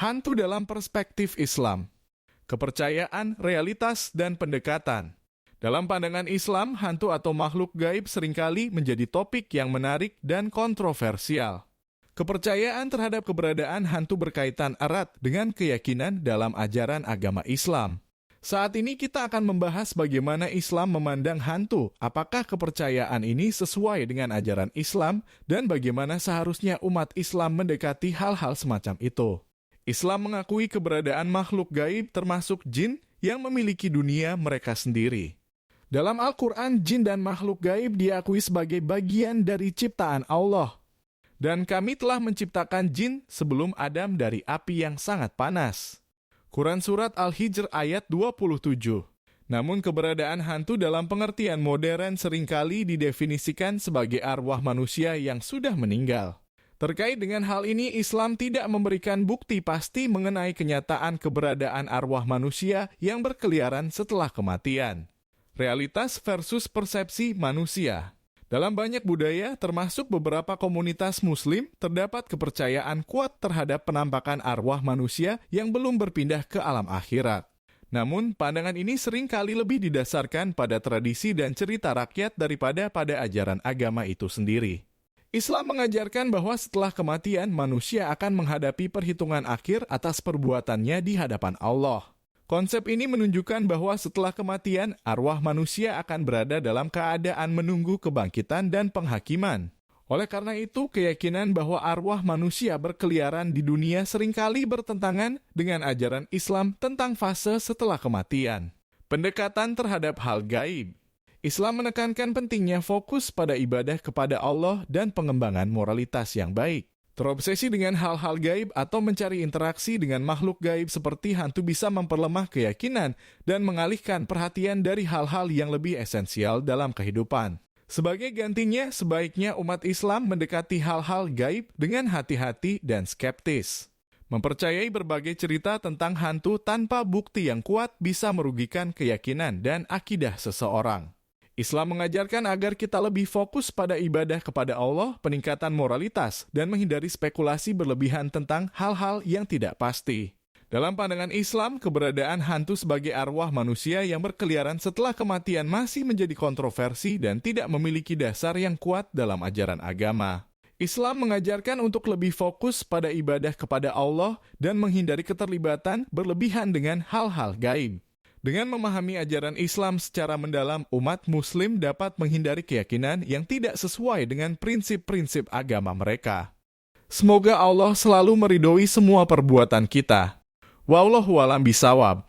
Hantu dalam perspektif Islam. Kepercayaan, realitas, dan pendekatan. Dalam pandangan Islam, hantu atau makhluk gaib seringkali menjadi topik yang menarik dan kontroversial. Kepercayaan terhadap keberadaan hantu berkaitan erat dengan keyakinan dalam ajaran agama Islam. Saat ini kita akan membahas bagaimana Islam memandang hantu, apakah kepercayaan ini sesuai dengan ajaran Islam, dan bagaimana seharusnya umat Islam mendekati hal-hal semacam itu. Islam mengakui keberadaan makhluk gaib termasuk jin yang memiliki dunia mereka sendiri. Dalam Al-Quran, jin dan makhluk gaib diakui sebagai bagian dari ciptaan Allah. Dan kami telah menciptakan jin sebelum Adam dari api yang sangat panas. Quran Surat Al-Hijr ayat 27. Namun keberadaan hantu dalam pengertian modern seringkali didefinisikan sebagai arwah manusia yang sudah meninggal. Terkait dengan hal ini, Islam tidak memberikan bukti pasti mengenai kenyataan keberadaan arwah manusia yang berkeliaran setelah kematian. Realitas versus persepsi manusia. Dalam banyak budaya, termasuk beberapa komunitas Muslim, terdapat kepercayaan kuat terhadap penampakan arwah manusia yang belum berpindah ke alam akhirat. Namun, pandangan ini seringkali lebih didasarkan pada tradisi dan cerita rakyat daripada pada ajaran agama itu sendiri. Islam mengajarkan bahwa setelah kematian, manusia akan menghadapi perhitungan akhir atas perbuatannya di hadapan Allah. Konsep ini menunjukkan bahwa setelah kematian, arwah manusia akan berada dalam keadaan menunggu kebangkitan dan penghakiman. Oleh karena itu, keyakinan bahwa arwah manusia berkeliaran di dunia seringkali bertentangan dengan ajaran Islam tentang fase setelah kematian. Pendekatan terhadap hal gaib. Islam menekankan pentingnya fokus pada ibadah kepada Allah dan pengembangan moralitas yang baik. Terobsesi dengan hal-hal gaib atau mencari interaksi dengan makhluk gaib seperti hantu bisa memperlemah keyakinan dan mengalihkan perhatian dari hal-hal yang lebih esensial dalam kehidupan. Sebagai gantinya, sebaiknya umat Islam mendekati hal-hal gaib dengan hati-hati dan skeptis. Mempercayai berbagai cerita tentang hantu tanpa bukti yang kuat bisa merugikan keyakinan dan akidah seseorang. Islam mengajarkan agar kita lebih fokus pada ibadah kepada Allah, peningkatan moralitas, dan menghindari spekulasi berlebihan tentang hal-hal yang tidak pasti. Dalam pandangan Islam, keberadaan hantu sebagai arwah manusia yang berkeliaran setelah kematian masih menjadi kontroversi dan tidak memiliki dasar yang kuat dalam ajaran agama. Islam mengajarkan untuk lebih fokus pada ibadah kepada Allah dan menghindari keterlibatan berlebihan dengan hal-hal gaib. Dengan memahami ajaran Islam secara mendalam, umat Muslim dapat menghindari keyakinan yang tidak sesuai dengan prinsip-prinsip agama mereka. Semoga Allah selalu meridhoi semua perbuatan kita. Wallahu a'lam bishawab.